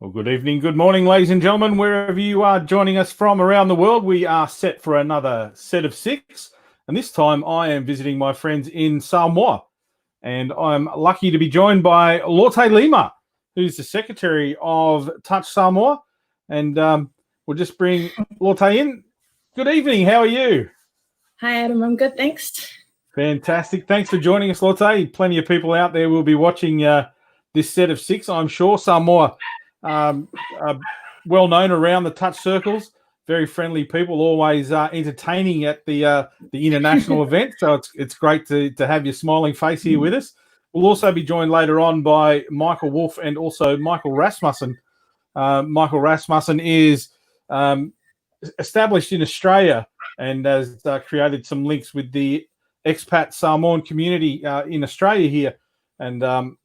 Well, good evening, good morning, ladies and gentlemen, wherever you are joining us from around the world. We are set for another set of 6, and this time I am visiting my friends in Samoa, and I'm lucky to be joined by Lotte Lima, who's the Secretary of Touch Samoa, and we'll just bring Lotte in. Good evening, how are you? Hi, Adam, I'm good, thanks. Fantastic. Thanks for joining us, Lotte. Plenty of people out there will be watching this set of 6, I'm sure. Samoa well known around the touch circles, very friendly people, always entertaining at the international event. So it's great to have your smiling face here with us. We'll also be joined later on by Michael Wulf and also Michael Rasmussen. Michael Rasmussen is established in Australia and has created some links with the expat Samoan community in Australia here, and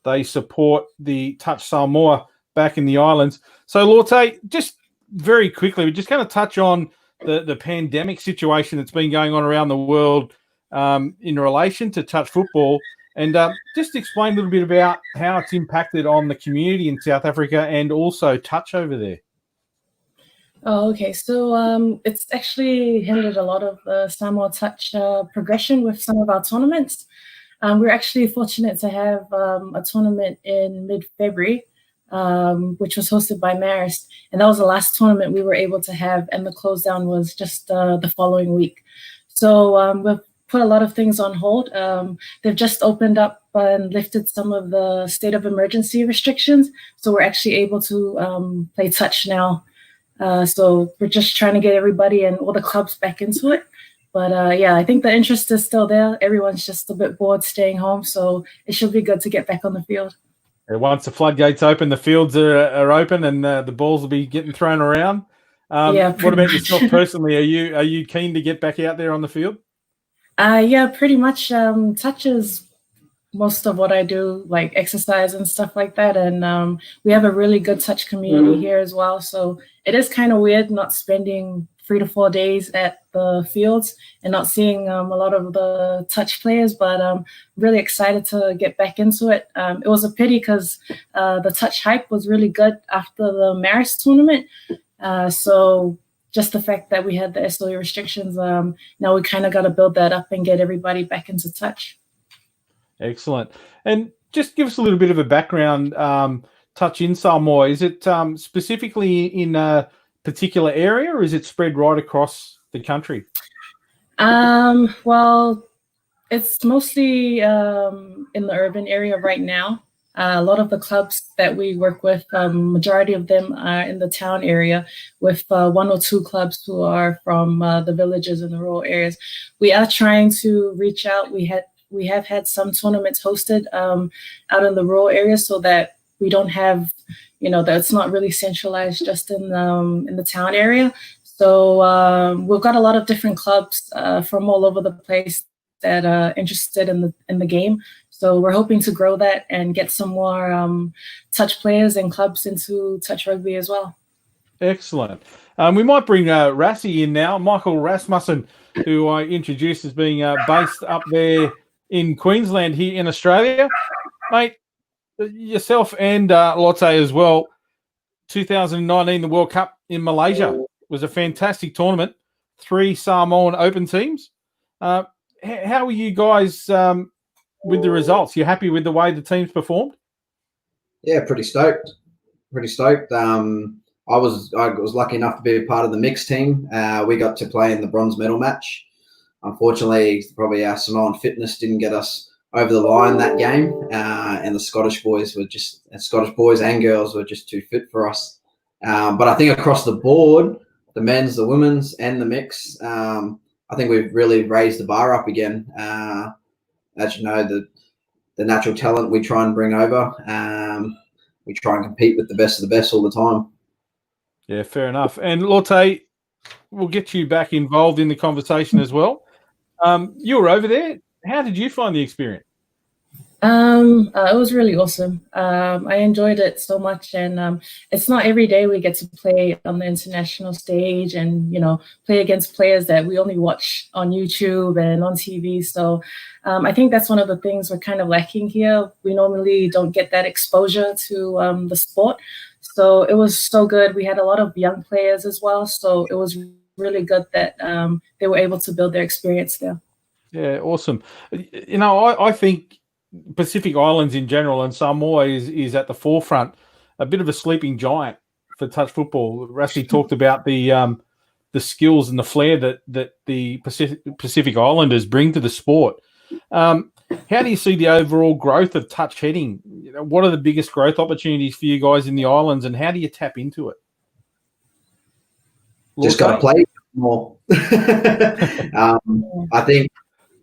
they support the Touch Samoa back in the islands. So, Lotte, just very quickly, we're just going to touch on the pandemic situation that's been going on around the world in relation to touch football, and just explain a little bit about how it's impacted on the community in South Africa and also touch over there. Oh, okay. So it's actually hindered a lot of the Samoa Touch progression with some of our tournaments. We're actually fortunate to have a tournament in mid-February, which was hosted by AEST, and that was the last tournament we were able to have, and the close down was just the following week. So we've put a lot of things on hold. They've just opened up and lifted some of the state of emergency restrictions, so we're actually able to play touch now. So we're just trying to get everybody and all the clubs back into it. But yeah, I think the interest is still there. Everyone's just a bit bored staying home, so it should be good to get back on the field. Once the floodgates open, the fields are open, and the balls will be getting thrown around. Yeah. What about yourself personally? Are you keen to get back out there on the field? Yeah, pretty much. Touch is most of what I do, like exercise and stuff like that. And we have a really good touch community here as well. So it is kind of weird not spending 3 to 4 days at the fields and not seeing a lot of the touch players, but I'm really excited to get back into it. It was a pity because the touch hype was really good after the AEST tournament. So just the fact that we had the SOE restrictions, now we kind of got to build that up and get everybody back into touch. Excellent. And just give us a little bit of a background, touch in Samoa. Is it specifically in a particular area, or is it spread right across the country? Well, it's mostly in the urban area right now. A lot of the clubs that we work with, majority of them are in the town area, with 1 or 2 clubs who are from the villages and the rural areas. We are trying to reach out. We have had some tournaments hosted out in the rural areas, so that we don't have, that it's not really centralized just in the town area. So we've got a lot of different clubs from all over the place that are interested in the game. So we're hoping to grow that and get some more touch players and clubs into touch rugby as well. Excellent. We might bring Rassie in now, Michael Rasmussen, who I introduced as being based up there in Queensland here in Australia. Mate, yourself and Lotte as well, 2019, the World Cup in Malaysia was a fantastic tournament. 3 Samoan Open teams. How are you guys with the results? You happy with the way the teams performed? Yeah, pretty stoked. I was lucky enough to be a part of the mixed team. We got to play in the bronze medal match. Unfortunately, probably our Samoan fitness didn't get us over the line that game, and the Scottish boys and girls were just too fit for us. But I think across the board, the men's, the women's, and the mix, I think we've really raised the bar up again. As you know, the natural talent we try and bring over, we try and compete with the best of the best all the time. Yeah, fair enough. And Lotte, we'll get you back involved in the conversation as well. You were over there. How did you find the experience? It was really awesome. I enjoyed it so much, and it's not every day we get to play on the international stage and play against players that we only watch on YouTube and on TV. So I think that's one of the things we're kind of lacking here. We normally don't get that exposure to the sport. So it was so good. We had a lot of young players as well. So it was really good that they were able to build their experience there. Yeah, awesome. You know, I think Pacific Islands in general and Samoa is at the forefront, a bit of a sleeping giant for touch football. Rassi talked about the skills and the flair that the Pacific Islanders bring to the sport. How do you see the overall growth of touch heading? You know, what are the biggest growth opportunities for you guys in the islands, and how do you tap into it? Just got to play more. I think,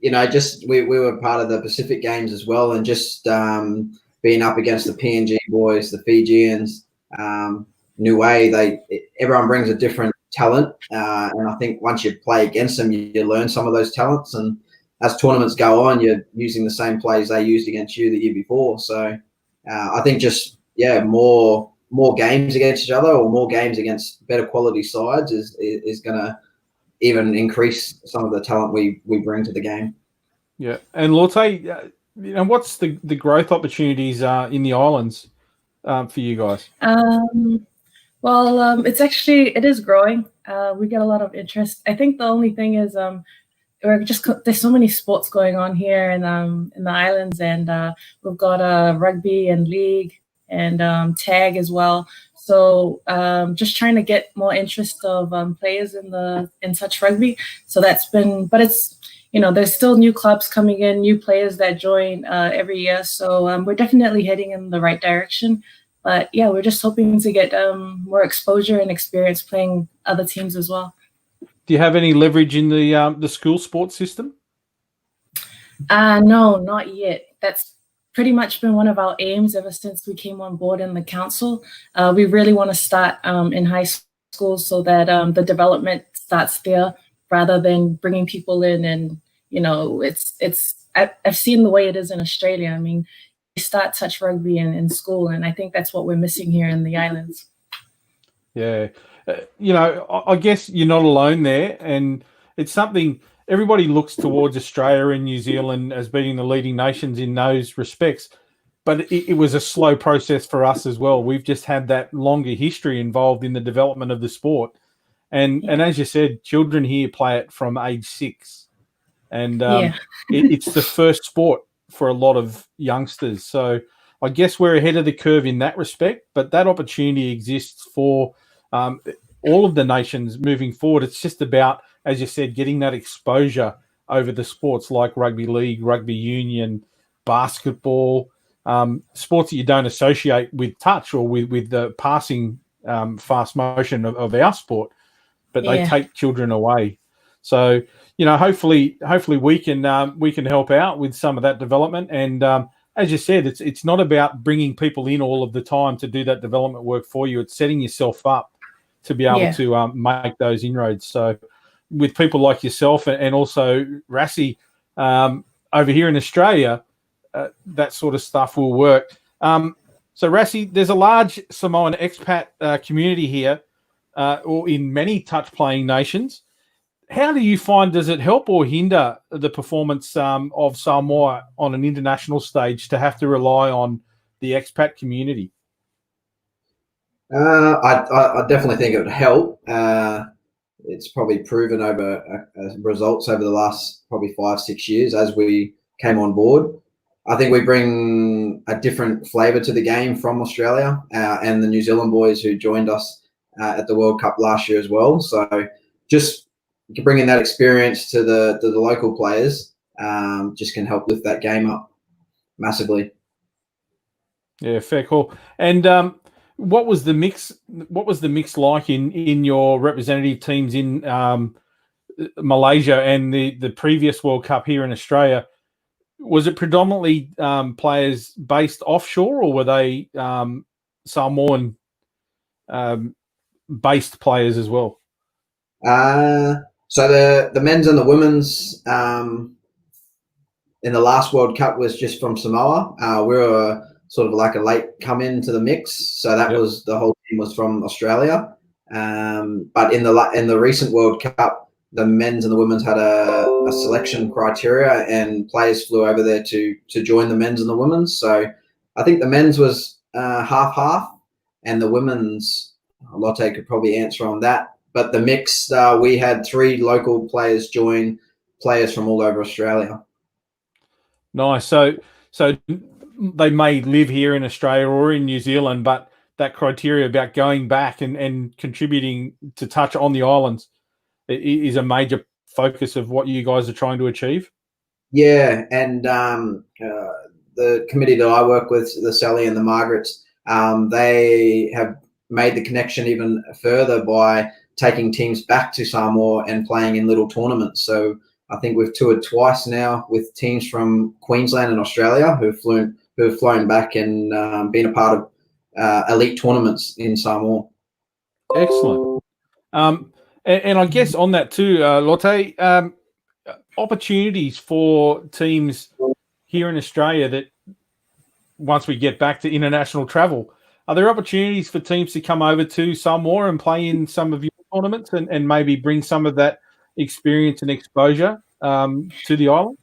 you know, just we were part of the Pacific Games as well, and just being up against the PNG boys, the Fijians, Niue, everyone brings a different talent, and I think once you play against them, you learn some of those talents, and as tournaments go on, you're using the same plays they used against you the year before. So I think just more games against each other, or more games against better quality sides is going to even increase some of the talent we bring to the game. Yeah, and Lotte, you know, what's the growth opportunities in the islands for you guys? Well, it is growing. We get a lot of interest. I think the only thing is there's so many sports going on here in the islands, and we've got rugby and league and tag as well. So just trying to get more interest of players in touch rugby. So but it's, you know, there's still new clubs coming in, new players that join every year. So we're definitely heading in the right direction. But yeah, we're just hoping to get more exposure and experience playing other teams as well. Do you have any leverage in the school sports system? No, not yet. That's pretty much been one of our aims ever since we came on board in the council. We really want to start in high school so that the development starts there rather than bringing people in. And, you know, I've seen the way it is in Australia. I mean, we start touch rugby in school, and I think that's what we're missing here in the islands. Yeah. You know, I guess you're not alone there, and it's something everybody looks towards Australia and New Zealand as being the leading nations in those respects. But it was a slow process for us as well. We've just had that longer history involved in the development of the sport. And as you said, children here play it from age 6. And it's the first sport for a lot of youngsters. So I guess we're ahead of the curve in that respect, but that opportunity exists for all of the nations moving forward. It's just about, as you said, getting that exposure over the sports like rugby league, rugby union, basketball, sports that you don't associate with touch or with the passing fast motion of our sport, but they take children away. So, you know, hopefully we can help out with some of that development. And as you said, it's not about bringing people in all of the time to do that development work for you. It's setting yourself up to be able to make those inroads. So with people like yourself and also Rassi over here in Australia, that sort of stuff will work. So Rassi, there's a large Samoan expat community here or in many touch-playing nations. How do you find, does it help or hinder the performance of Samoa on an international stage to have to rely on the expat community? I definitely think it would help. It's probably proven over results over the last probably 5-6 years as we came on board. I think we bring a different flavour to the game from Australia and the New Zealand boys who joined us at the World Cup last year as well. So just bringing that experience to the local players just can help lift that game up massively. Yeah, fair call. And what was the mix? What was the mix like in your representative teams in Malaysia and the previous World Cup here in Australia? Was it predominantly players based offshore, or were they Samoan based players as well? So the men's and the women's in the last World Cup was just from Samoa. We were sort of like a late come into the mix, so that was the whole team was from Australia. But in the recent World Cup, the men's and the women's had a selection criteria, and players flew over there to join the men's and the women's. So I think the men's was half-half, and the women's, Lotte could probably answer on that. But the mixed, we had 3 local players join players from all over Australia. Nice. So they may live here in Australia or in New Zealand, but that criteria about going back and contributing to touch on the islands is a major focus of what you guys are trying to achieve. Yeah, and the committee that I work with, the Sally and the Margarets, they have made the connection even further by taking teams back to Samoa and playing in little tournaments. So I think we've toured twice now with teams from Queensland and Australia who have flown back and been a part of elite tournaments in Samoa. Excellent. And I guess on that too, Lotte, opportunities for teams here in Australia that once we get back to international travel, are there opportunities for teams to come over to Samoa and play in some of your tournaments and maybe bring some of that experience and exposure to the island?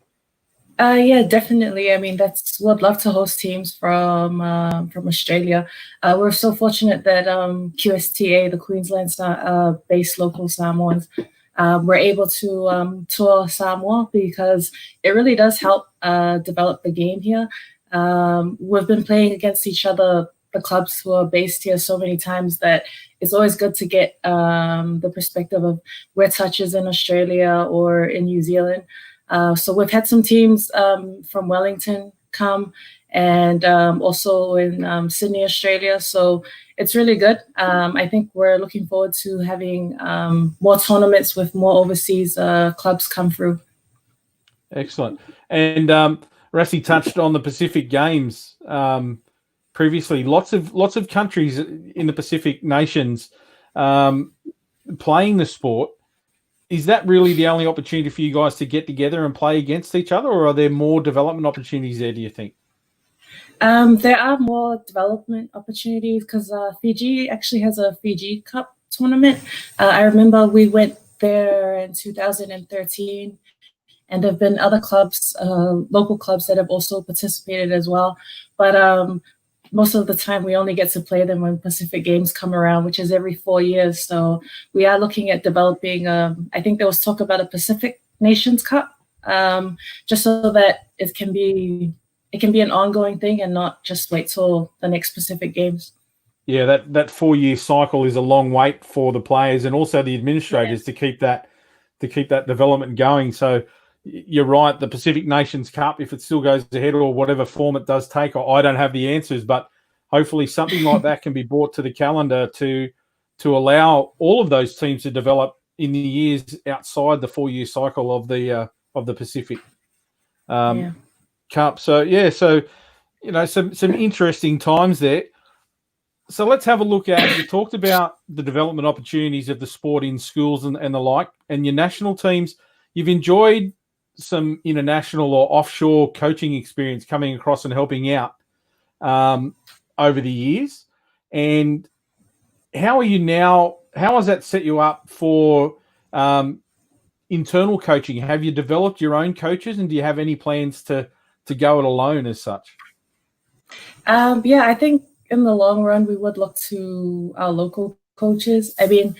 Yeah, definitely. I mean, we'd love to host teams from Australia. We're so fortunate that QSTA, the Queensland-based local Samoans, were able to tour Samoa because it really does help develop the game here. We've been playing against each other, the clubs who are based here, so many times that it's always good to get the perspective of where touch is in Australia or in New Zealand. So we've had some teams from Wellington come and also in Sydney, Australia. So it's really good. I think we're looking forward to having more tournaments with more overseas clubs come through. Excellent. And Rassi touched on the Pacific Games previously. Lots of countries in the Pacific nations playing the sport. Is that really the only opportunity for you guys to get together and play against each other, or are there more development opportunities there, do you think? There are more development opportunities because Fiji actually has a Fiji Cup tournament. I remember we went there in 2013, and there have been other clubs, local clubs that have also participated as well. But most of the time we only get to play them when Pacific Games come around, which is every 4 years. So we are looking at developing, I think there was talk about a Pacific Nations Cup, just so that it can be an ongoing thing and not just wait till the next Pacific Games. Yeah, that 4-year cycle is a long wait for the players and also the administrators to keep that development going. So you're right, the Pacific Nations Cup, if it still goes ahead or whatever form it does take, I don't have the answers, but hopefully something like that can be brought to the calendar to allow all of those teams to develop in the years outside the 4-year cycle of the Pacific Cup. So some interesting times there. So let's have a look at, you talked about the development opportunities of the sport in schools and the like, and your national teams. You've enjoyed some international or offshore coaching experience coming across and helping out over the years. And how are you now? How has that set you up for internal coaching? Have you developed your own coaches, and do you have any plans to go it alone as such? Yeah, I think in the long run, we would look to our local coaches. I mean,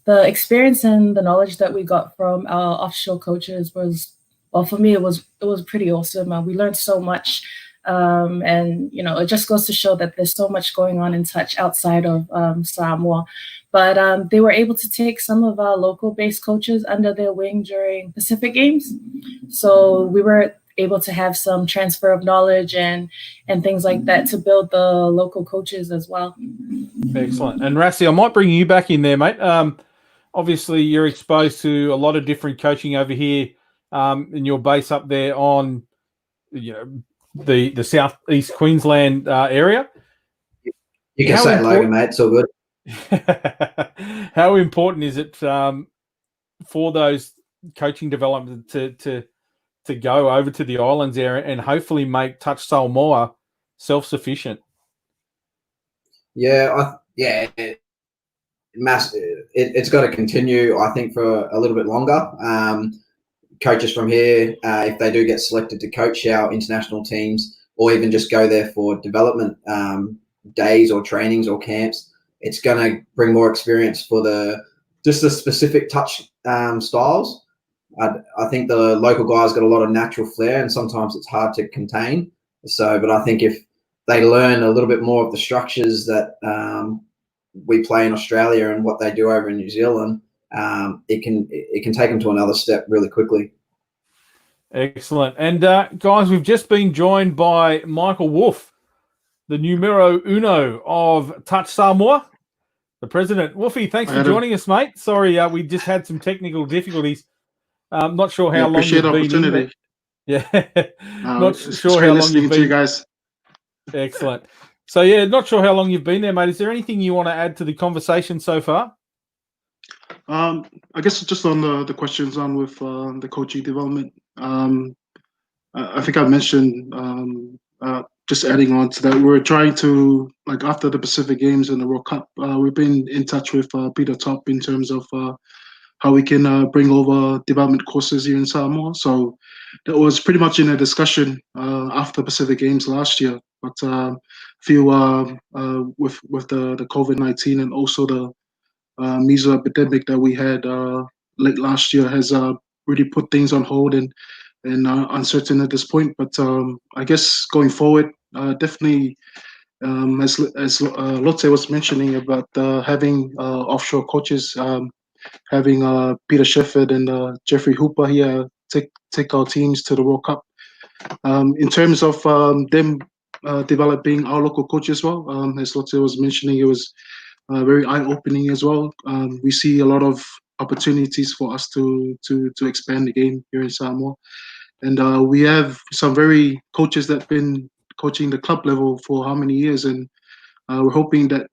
the experience and the knowledge that we got from our offshore coaches was, well, for me, it was pretty awesome. We learned so much. And, it just goes to show that there's so much going on in touch outside of Samoa. But they were able to take some of our local-based coaches under their wing during Pacific Games. So we were able to have some transfer of knowledge and things like that to build the local coaches as well. Excellent. And Rassi, I might bring you back in there, mate. Obviously, you're exposed to a lot of different coaching over here in your base up there on the southeast Queensland area. You can say Logan, mate. It's all good. How important is it for those coaching development to go over to the islands area and hopefully make Touch Samoa self-sufficient? It's got to continue, I think, for a little bit longer. Coaches from here, if they do get selected to coach our international teams or even just go there for development, days or trainings or camps. It's going to bring more experience for the specific touch styles. I think the local guys got a lot of natural flair, and sometimes it's hard to contain. So, but I think if they learn a little bit more of the structures that we play in Australia and what they do over in New Zealand, it can take them to another step really quickly. Excellent. And guys, we've just been joined by Michael Wulf, the numero uno of Touch Samoa, the president. Wolfie, thanks for joining us, mate. Sorry, we just had some technical difficulties. Not sure how long you've been in. Yeah, not sure how long you've been. To you guys. Excellent. So yeah, not sure how long you've been there, mate. Is there anything you want to add to the conversation so far? I guess just on the questions on with the coaching development. I think I mentioned just adding on to that, we're trying to, like, after the Pacific Games and the World Cup, we've been in touch with Peter Top in terms of how we can bring over development courses here in Samoa. So that was pretty much in a discussion after Pacific Games last year. But feel with the COVID-19 and also the measles epidemic that we had late last year has really put things on hold and uncertain at this point. But I guess going forward, definitely, as Lotte was mentioning about having offshore coaches, having Peter Shefford and Jeffrey Hooper here take our teams to the World Cup. In terms of them developing our local coach as well, as Lotte was mentioning, it was very eye-opening as well. We see a lot of opportunities for us to expand the game here in Samoa. And we have some very coaches that have been coaching the club level for how many years, and we're hoping that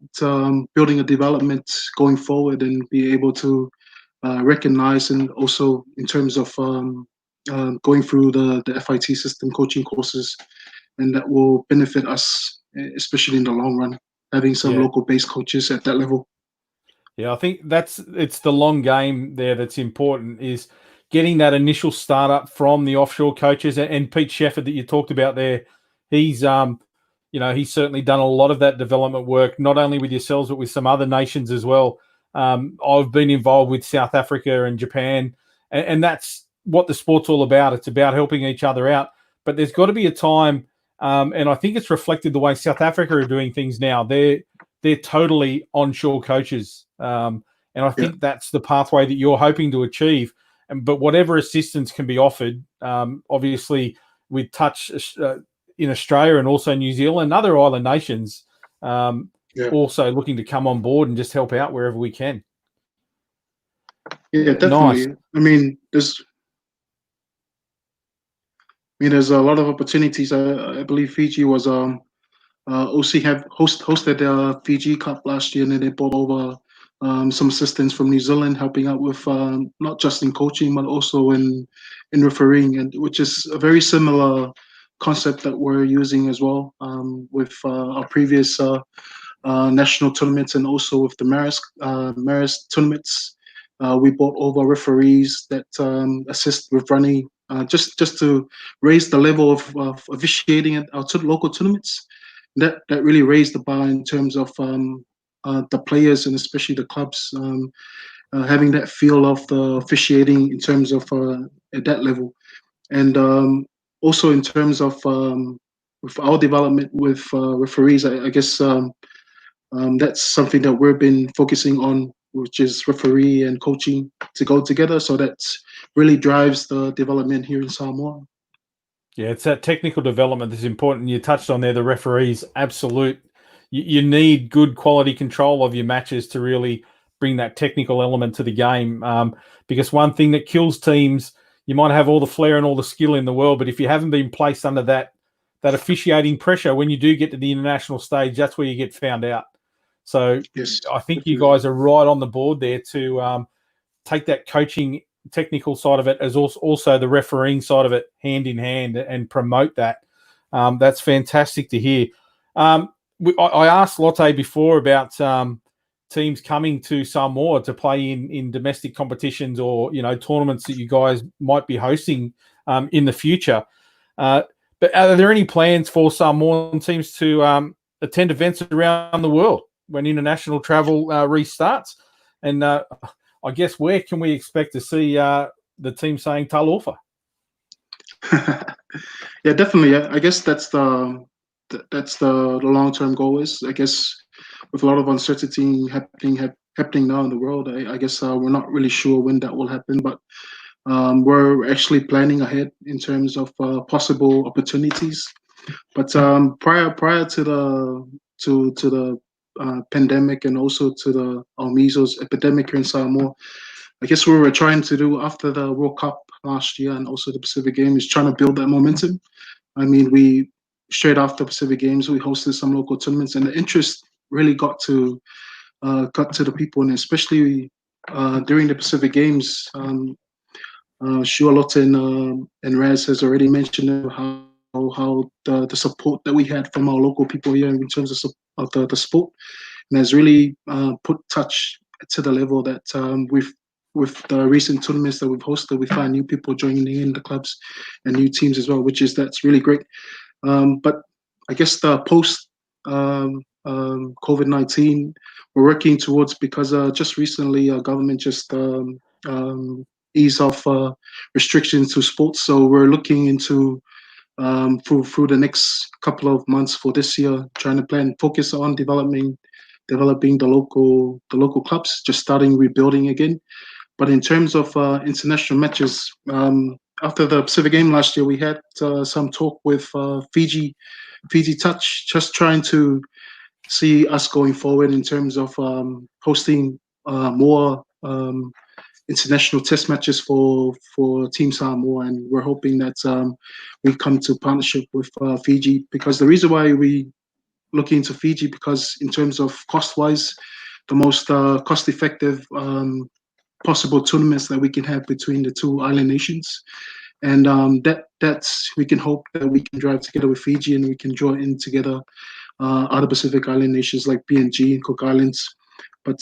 building a development going forward and be able to recognize, and also in terms of going through the FIT system coaching courses, and that will benefit us, especially in the long run, having some local-based coaches at that level. Yeah, I think it's the long game there that's important, is getting that initial startup from the offshore coaches. And Pete Shefford that you talked about there, he's he's certainly done a lot of that development work, not only with yourselves but with some other nations as well. I've been involved with South Africa and Japan, and that's what the sport's all about. It's about helping each other out. But there's got to be a time, and I think it's reflected the way South Africa are doing things now. They're totally onshore coaches, and I think that's the pathway that you're hoping to achieve. But whatever assistance can be offered, obviously with Touch in Australia and also New Zealand and other island nations, also looking to come on board and just help out wherever we can. Yeah, definitely. Nice. I mean, there's a lot of opportunities. I believe Fiji was OC hosted the Fiji Cup last year, and then they brought over some assistance from New Zealand, helping out with not just in coaching but also in refereeing, and which is a very similar concept that we're using as well with our previous national tournaments, and also with the Maris tournaments. We brought over referees that assist with running, just to raise the level of officiating at our local tournaments. That really raised the bar in terms of the players and especially the clubs having that feel of the officiating in terms of at that level. And also in terms of with our development with referees, I guess that's something that we've been focusing on, which is referee and coaching to go together. So that really drives the development here in Samoa. Yeah, it's that technical development that's important. You touched on there, the referees, absolute. You need good quality control of your matches to really bring that technical element to the game. Because one thing that kills teams, you might have all the flair and all the skill in the world, but if you haven't been placed under that officiating pressure, when you do get to the international stage, that's where you get found out. So yes, I think you guys are right on the board there to take that coaching technical side of it as also the refereeing side of it hand in hand and promote that. That's fantastic to hear. I asked Lotte before about teams coming to Samoa to play in domestic competitions or tournaments that you guys might be hosting in the future. But are there any plans for Samoan teams to attend events around the world when international travel restarts. And I guess where can we expect to see the team saying Talofa? Yeah, definitely. I guess that's the long-term goal is. I guess with a lot of uncertainty happening now in the world, I guess we're not really sure when that will happen, but we're actually planning ahead in terms of possible opportunities. But prior to the pandemic and also to the measles epidemic here in Samoa, I guess what we were trying to do after the World Cup last year and also the Pacific Games is trying to build that momentum. I mean, we straight after Pacific Games, we hosted some local tournaments, and the interest really got to the people, and especially during the Pacific Games. Shualota and Raz has already mentioned how the support that we had from our local people here in terms of the sport, and has really put touch to the level that with the recent tournaments that we've hosted, we find new people joining in the clubs and new teams as well, that's really great. But I guess the post COVID-19, we're working towards, because just recently our government just ease off restrictions to sports. So we're looking into through the next couple of months for this year, trying to focus on developing the local clubs, just starting rebuilding again. But in terms of international matches, after the Pacific Game last year, we had some talk with Fiji Touch, just trying to see us going forward in terms of hosting more international test matches for Team Samoa, and we're hoping that we come to partnership with Fiji, because the reason why we look into Fiji, because in terms of cost-wise, the most cost-effective possible tournaments that we can have between the two island nations, and that's we can hope that we can drive together with Fiji and we can draw in together other Pacific Island nations like PNG and Cook Islands. But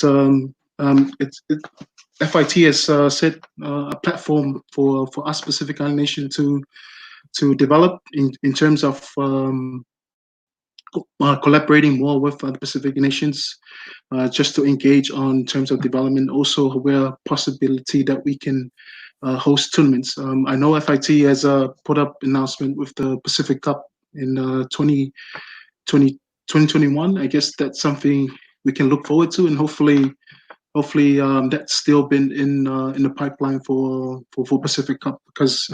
FIT has set a platform for us Pacific Island nation to develop in terms of collaborating more with the Pacific nations, just to engage on terms of development. Also, where possibility that we can host tournaments. I know FIT has put up announcement with the Pacific Cup in 2021. I guess that's something we can look forward to, and hopefully that's still been in the pipeline for Pacific Cup, because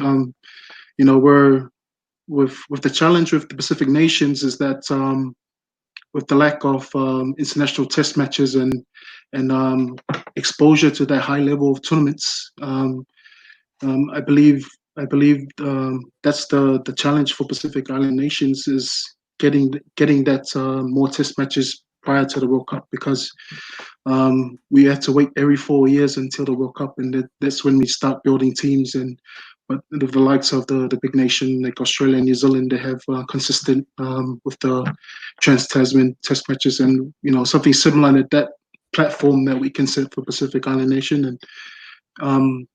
we're with the challenge with the Pacific nations is that with the lack of international test matches and exposure to that high level of tournaments, I believe that's the challenge for Pacific Island nations, is getting that more test matches prior to the World Cup, because we had to wait every 4 years until the World Cup, and that's when we start building teams. But the likes of the big nation like Australia and New Zealand, they have consistent with the Trans-Tasman test matches, and something similar at that platform that we can set for Pacific Island nation. And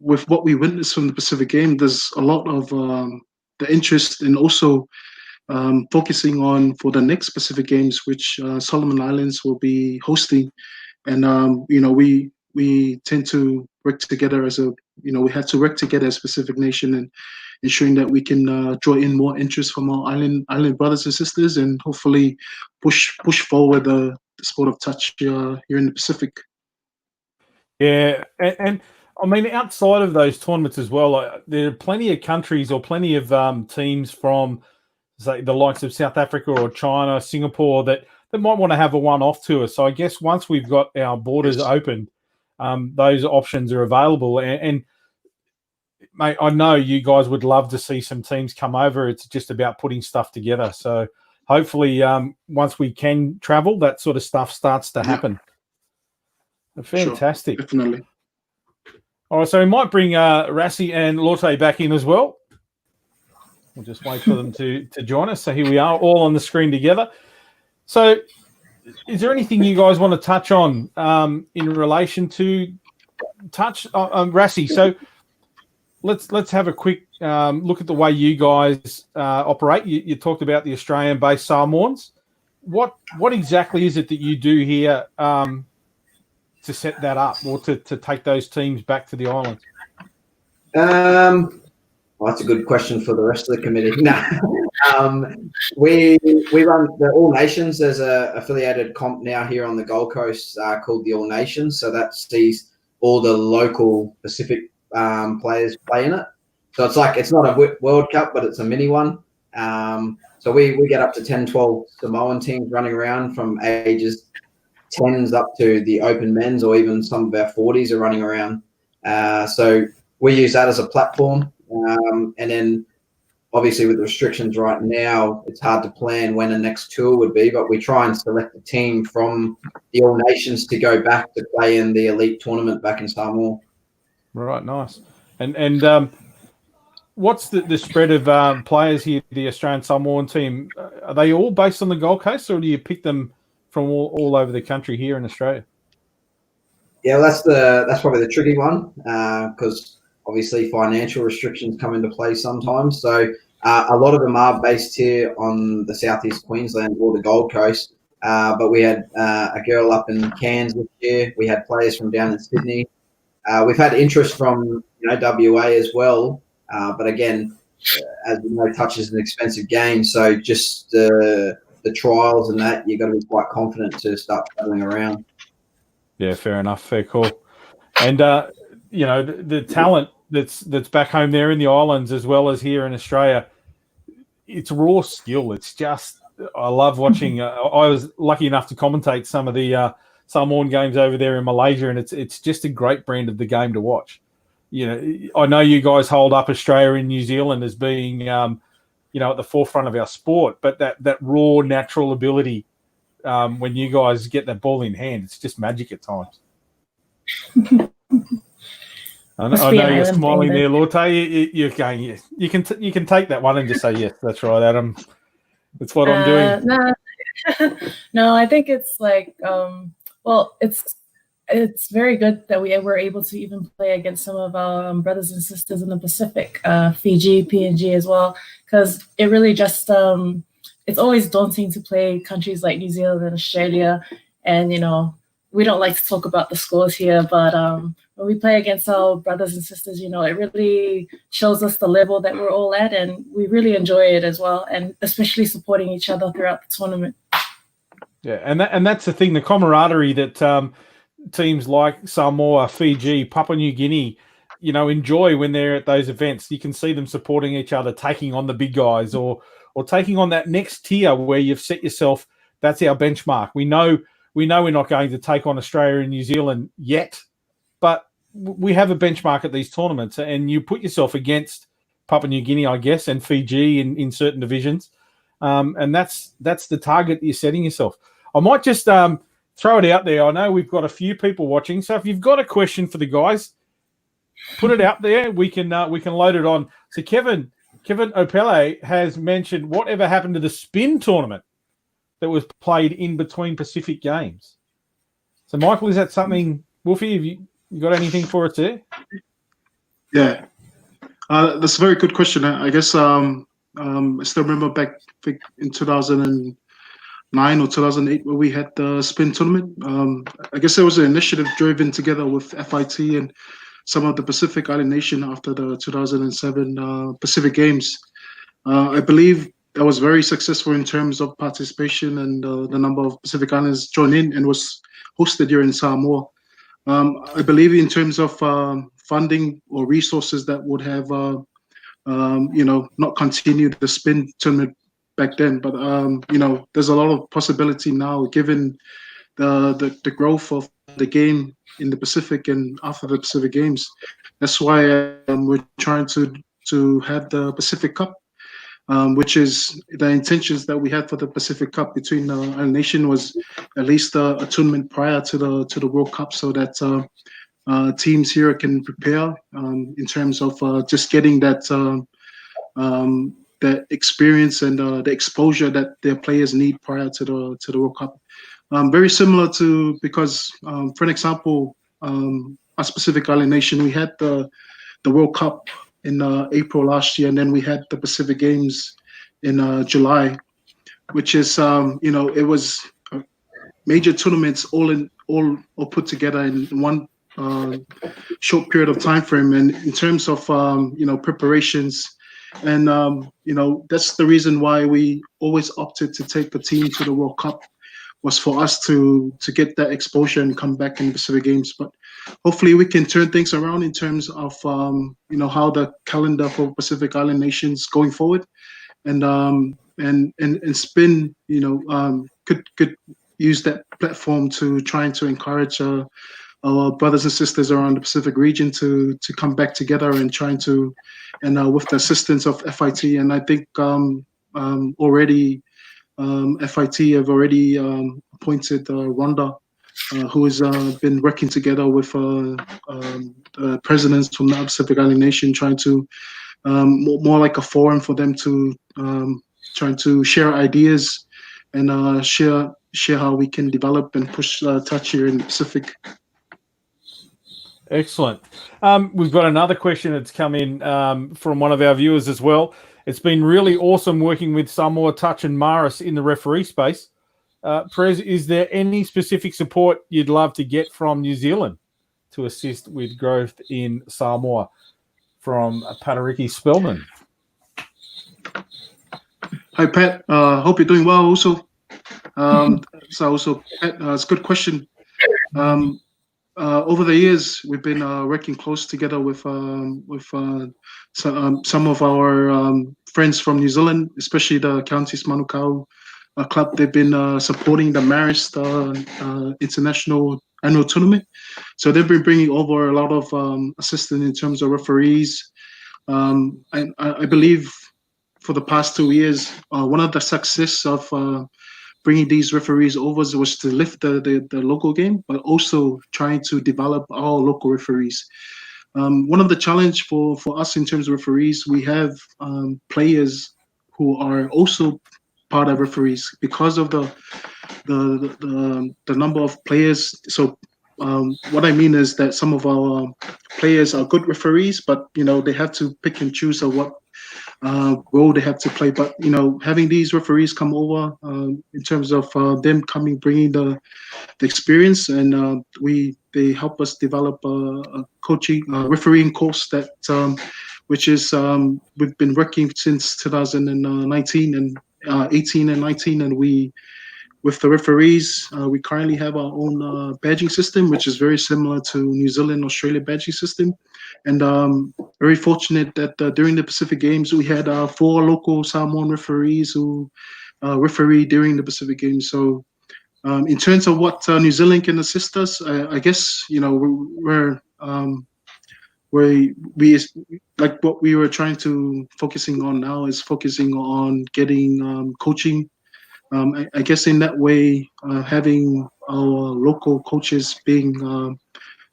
with what we witnessed from the Pacific Game, there's a lot of the interest in also focusing on for the next Pacific Games, which Solomon Islands will be hosting. And we tend to work together we have to work together as Pacific nation, and ensuring that we can draw in more interest from our island brothers and sisters, and hopefully push forward the sport of touch here in the Pacific. Yeah, and I mean, outside of those tournaments as well, there are plenty of countries or plenty of teams from, say, the likes of South Africa or China, Singapore, that might want to have a one-off tour. So I guess once we've got our borders open, those options are available. And mate, I know you guys would love to see some teams come over. It's just about putting stuff together. So hopefully once we can travel, that sort of stuff starts to happen. Fantastic. Sure, definitely. All right, so we might bring Rassi and Lotte back in as well. We'll just wait for them to join us. So here we are, all on the screen together. So is there anything you guys want to touch on in relation to touch? Rassi, so let's have a quick look at the way you guys operate. You talked about the Australian-based Samoans. what exactly is it that you do here to set that up, or to take those teams back to the islands? Well, that's a good question for the rest of the committee. No, we run the All Nations. There's a affiliated comp now here on the Gold Coast called the All Nations. So that sees all the local Pacific players play in it. So it's not a World Cup, but it's a mini one. So we get up to 10, 12 Samoan teams running around from ages 10s up to the open men's, or even some of our 40s are running around. So we use that as a platform. And then obviously with the restrictions right now, it's hard to plan when the next tour would be, but we try and select a team from the All Nations to go back to play in the elite tournament back in Samoa. Right, nice. And what's the spread of players here, the Australian Samoan team? Are they all based on the Gold Coast, or do you pick them from all over the country here in Australia? Yeah, well, that's probably the tricky one, because obviously financial restrictions come into play sometimes. So a lot of them are based here on the southeast Queensland or the Gold Coast. But we had a girl up in Cairns this year. We had players from down in Sydney. We've had interest from WA as well. But again, as we know, touch is an expensive game. So just the trials and that, you've got to be quite confident to start traveling around. Yeah, fair enough. Fair call. And the talent that's back home there in the islands as well as here in Australia, it's raw skill. It's just, I love watching. I was lucky enough to commentate some of the Samoan games over there in Malaysia, and it's just a great brand of the game to watch. I know you guys hold up Australia and New Zealand as being at the forefront of our sport, but that raw natural ability, when you guys get that ball in hand, it's just magic at times. I know you're smiling there, Lotte. You're going, you can take that one and just say, yes, that's right, Adam. That's what I'm doing. No, I think it's like, it's very good that we were able to even play against some of our brothers and sisters in the Pacific, Fiji, PNG as well, because it really just, it's always daunting to play countries like New Zealand and Australia. And, we don't like to talk about the scores here, but when we play against our brothers and sisters, it really shows us the level that we're all at, and we really enjoy it as well, and especially supporting each other throughout the tournament. Yeah, and that's the thing, the camaraderie that teams like Samoa, Fiji, Papua New Guinea, enjoy when they're at those events. You can see them supporting each other, taking on the big guys, or taking on that next tier where you've set yourself. That's our benchmark. We know we're not going to take on Australia and New Zealand yet, but we have a benchmark at these tournaments, and you put yourself against Papua New Guinea, I guess, and Fiji in certain divisions, and that's the target you're setting yourself. I might just throw it out there. I know we've got a few people watching, so if you've got a question for the guys, put it out there. We can load it on. So Kevin Opele has mentioned whatever happened to the spin tournament that was played in between Pacific games. So Michael, is that something? Wolfie, have you got anything for us there? Yeah, that's a very good question. I guess I still remember back in 2009 or 2008 where we had the spin tournament. I guess there was an initiative driven together with FIT and some of the Pacific Island nation after the 2007 Pacific Games. I believe that was very successful in terms of participation, and the number of Pacific Islands joined in and was hosted here in Samoa. I believe in terms of funding or resources that would have, not continued the spin tournament back then, but there's a lot of possibility now given the growth of the game in the Pacific and after the Pacific Games. That's why we're trying to have the Pacific Cup, which is the intentions that we had for the Pacific Cup between our nation was at least a tournament prior to the World Cup, so that teams here can prepare in terms of just getting that experience and the exposure that their players need prior to the World Cup. Very similar to, because for an example, our Pacific Island nation, we had the World Cup in April last year, and then we had the Pacific Games in July. which is it was major tournaments all put together in one short period of time frame, and in terms of preparations, and that's the reason why we always opted to take the team to the World Cup, was for us to get that exposure and come back in the Pacific Games. But hopefully we can turn things around in terms of how the calendar for Pacific Island nations going forward, and Spin could use that platform to trying to encourage our brothers and sisters around the Pacific region to come back together and trying to, and with the assistance of FIT, and I think already FIT have already appointed Rhonda, who has been working together with presidents from the Pacific Island nation, trying to more like a forum for them to trying to share ideas and share how we can develop and push touch here in the Pacific. Excellent. We've got another question that's come in from one of our viewers as well. It's been really awesome working with Samoa Touch and Maris in the referee space. Prez, is there any specific support you'd love to get from New Zealand to assist with growth in Samoa? From Patariki Spellman. Hi, Pat. Hope you're doing well also. So Pat, it's a good question. Over the years, we've been working close together with some of our friends from New Zealand, especially the Counties Manukau club. They've been supporting the Marist International Annual Tournament. So they've been bringing over a lot of assistance in terms of referees. I believe for the past 2 years, one of the success of bringing these referees over was to lift the local game, but also trying to develop our local referees. One of the challenge for us in terms of referees, we have players who are also part of referees because of the number of players. So what I mean is that some of our players are good referees, but they have to pick and choose of what role they have to play. But having these referees come over in terms of them bringing the experience, and they help us develop a coaching refereeing course that which is we've been working since 2019 and 18 and 19, and with the referees, we currently have our own badging system, which is very similar to New Zealand, Australia badging system. And very fortunate that during the Pacific Games, we had 4 local Samoan referees who referee during the Pacific Games. So in terms of what New Zealand can assist us, I guess, we're like what we were trying to focusing on now is focusing on getting coaching. I guess in that way, having our local coaches being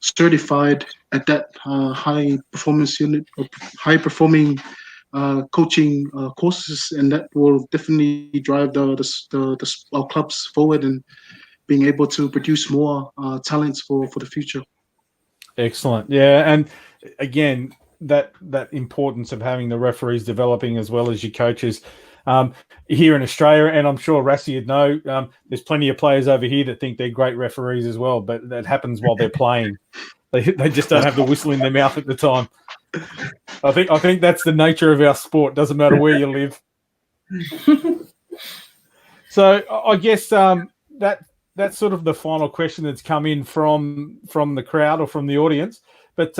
certified at that high performance unit, or high performing coaching courses, and that will definitely drive our clubs forward and being able to produce more talents for the future. Excellent. Yeah, and again, that importance of having the referees developing as well as your coaches. Here in Australia, and I'm sure Rassi would know, there's plenty of players over here that think they're great referees as well, but that happens while they're playing. They just don't have the whistle in their mouth at the time. I think that's the nature of our sport. Doesn't matter where you live. So I guess that's sort of the final question that's come in from the crowd or from the audience. But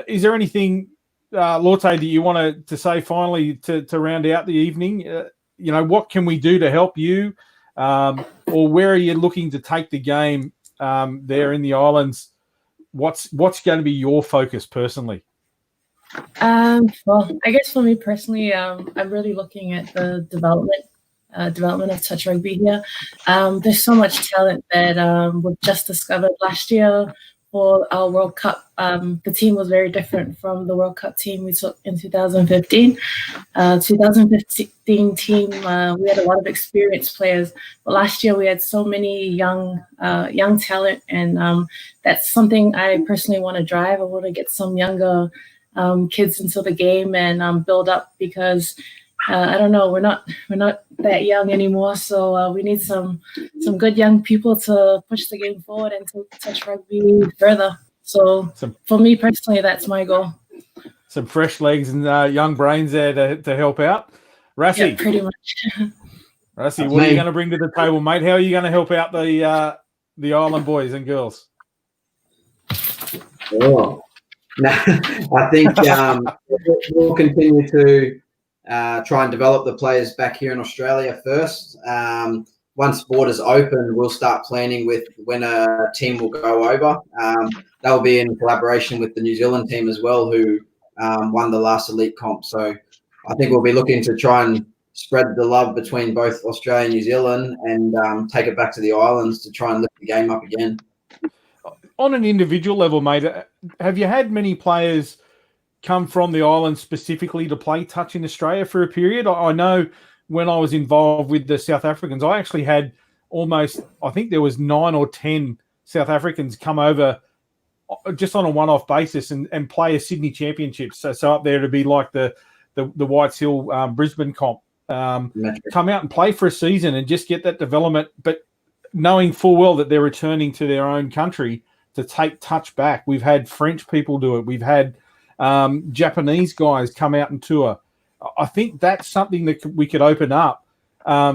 is there anything, Lotte, that you want to say finally to round out the evening? What can we do to help you, or where are you looking to take the game there in the islands? What's going to be your focus personally? Well, I guess for me personally, I'm really looking at the development of touch rugby here. There's so much talent that we've just discovered last year. For our World Cup, the team was very different from the World Cup team we took in 2015. 2015 team, we had a lot of experienced players, but last year we had so many young talent, and that's something I personally want to drive. I want to get some younger kids into the game and build up, because I don't know, we're not that young anymore. So we need some good young people to push the game forward and to touch rugby further. So for me personally, that's my goal. Some fresh legs and young brains there to help out. Rassi, yeah, pretty much. Rassi, what are you going to bring to the table, mate? How are you going to help out the Island boys and girls? Oh. No, I think we'll continue to try and develop the players back here in Australia first. Once borders open, we'll start planning with when a team will go over. That will be in collaboration with the New Zealand team as well, who won the last elite comp. So I think we'll be looking to try and spread the love between both Australia and New Zealand and take it back to the islands to try and lift the game up again. On an individual level, mate, have you had many players come from the island specifically to play touch in Australia for a period? I know when I was involved with the South Africans, I actually had I think there was 9 or 10 South Africans come over just on a one-off basis and play a Sydney Championship. So up there to be like the Whites Hill Brisbane comp. Come out and play for a season and just get that development, but knowing full well that they're returning to their own country to take touch back. We've had French people do it. We've had Japanese guys come out and tour. I think that's something that we could open up.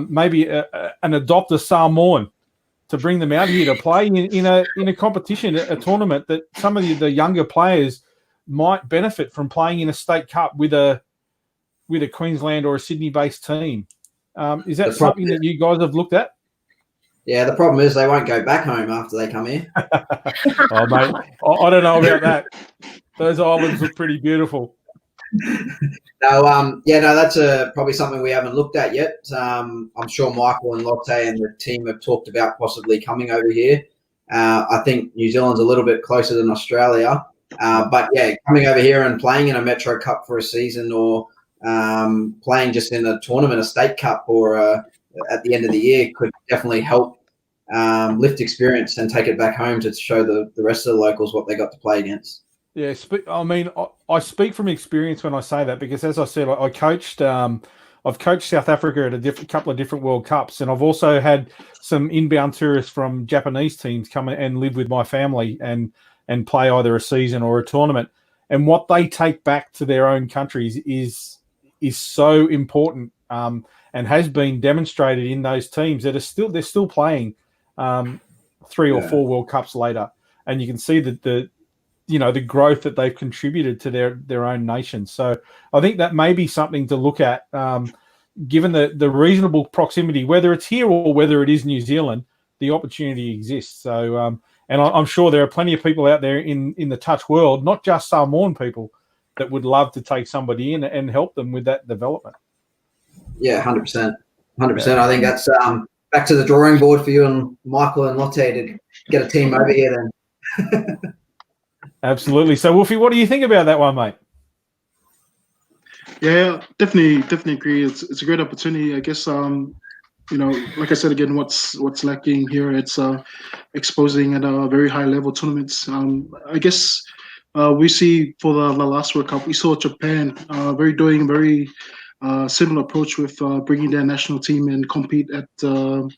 Maybe and adopt a Samoan to bring them out here to play in a competition, a tournament that some of the younger players might benefit from playing in a state cup with a Queensland or a Sydney-based team. Is that something that you guys have looked at? Yeah, the problem is they won't go back home after they come here. Oh, mate, I don't know about that. Those islands look pretty beautiful. No, that's probably something we haven't looked at yet. I'm sure Michael and Lotte and the team have talked about possibly coming over here. I think New Zealand's a little bit closer than Australia. But, yeah, coming over here and playing in a Metro Cup for a season or playing just in a tournament, a state cup or at the end of the year could definitely help lift experience and take it back home to show the rest of the locals what they got to play against. Yeah, I mean, I speak from experience when I say that because, as I said, I coached. I've coached South Africa at a couple of different World Cups, and I've also had some inbound tourists from Japanese teams come and live with my family and play either a season or a tournament. And what they take back to their own countries is so important, and has been demonstrated in those teams that they're still playing 3 or 4 World Cups later, and you can see that the growth that they've contributed to their own nation. So I think that may be something to look at, given the reasonable proximity, whether it's here or whether it is New Zealand, the opportunity exists. So, and I'm sure there are plenty of people out there in the touch world, not just Samoan people, that would love to take somebody in and help them with that development. Yeah, 100%. 100%. I think that's back to the drawing board for you and Michael and Lotte to get a team over here then. Absolutely. So, Wolfie, what do you think about that one, mate? Yeah, definitely agree. It's a great opportunity. I guess like I said again, what's lacking here, it's exposing at a very high level tournaments. I guess we see for the last World Cup, we saw Japan doing very similar approach with bringing their national team and compete at the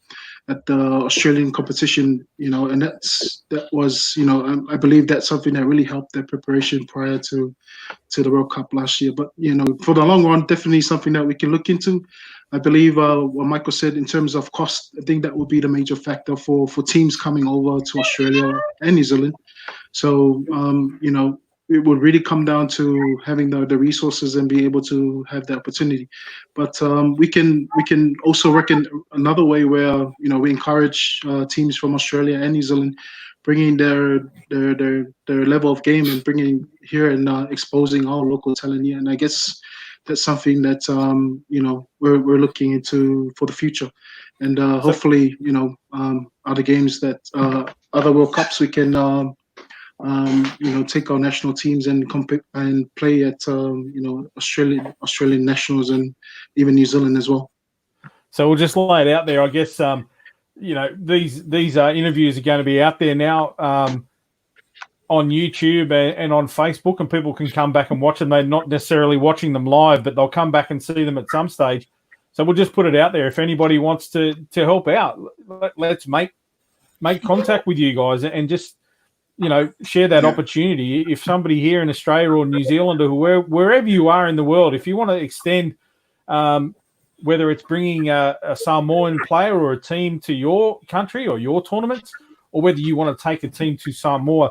Australian competition, and that was, I believe that's something that really helped their preparation prior to the World Cup last year. But, for the long run, definitely something that we can look into. I believe what Michael said in terms of cost, I think that would be the major factor for teams coming over to Australia and New Zealand. So, it would really come down to having the resources and be able to have the opportunity. But we can also reckon another way where we encourage teams from Australia and New Zealand bringing their level of game and bringing here and exposing our local talent here. And I guess that's something that we're looking into for the future. And hopefully other games that other World Cups we can. Take our national teams and compete and play at Australian nationals and even New Zealand as well. So we'll just lay it out there. I guess these interviews are going to be out there now on YouTube and on Facebook, and people can come back and watch them. They're not necessarily watching them live, but they'll come back and see them at some stage. So we'll just put it out there. If anybody wants to help out, let's make contact with you guys and just, share that opportunity. If somebody here in Australia or New Zealand or wherever you are in the world, if you want to extend, whether it's bringing a Samoan player or a team to your country or your tournaments, or whether you want to take a team to Samoa,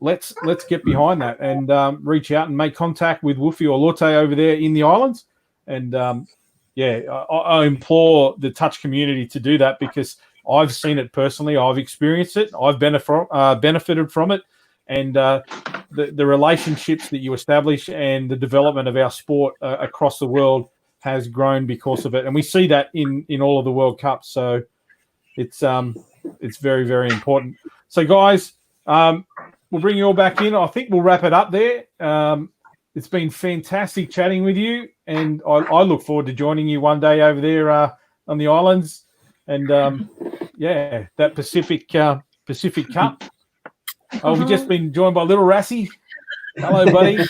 let's get behind that and reach out and make contact with Wolfie or Lotte over there in the islands. And I implore the touch community to do that, because I've seen it personally. I've experienced it. I've benefited from it, and the relationships that you establish and the development of our sport across the world has grown because of it. And we see that in all of the World Cups. So it's very, very important. So guys, we'll bring you all back in. I think we'll wrap it up there. It's been fantastic chatting with you, and I look forward to joining you one day over there on the islands. And that Pacific Cup. We've just been joined by little Rassie. Hello, buddy.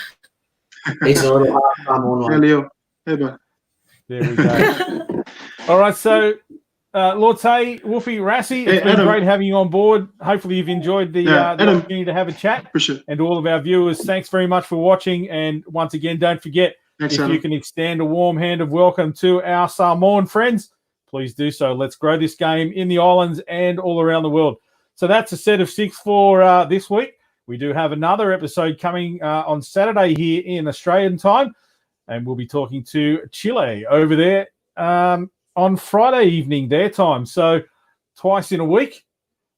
He's a little hard time online. Hey, Leo. Hey, bud. There we go. All right, so Lotte, Wolfie, Rassie, it's been Adam. great having you on board. Hopefully you've enjoyed the opportunity to have a chat. Appreciate it. And to all of our viewers, thanks very much for watching. And once again, don't forget, Thanks, if Adam. you can extend a warm hand of welcome to our Samoan friends, please do so. Let's grow this game in the islands and all around the world. So that's a set of 6 for this week. We do have another episode coming on Saturday here in Australian time, and we'll be talking to Chile over there on Friday evening their time. So twice in a week.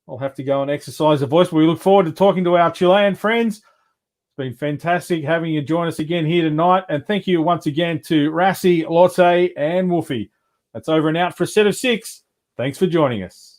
I'll have to go and exercise the voice. We look forward to talking to our Chilean friends. It's been fantastic having you join us again here tonight. And thank you once again to Rassie, Lotte, and Wolfie. That's over and out for a set of 6. Thanks for joining us.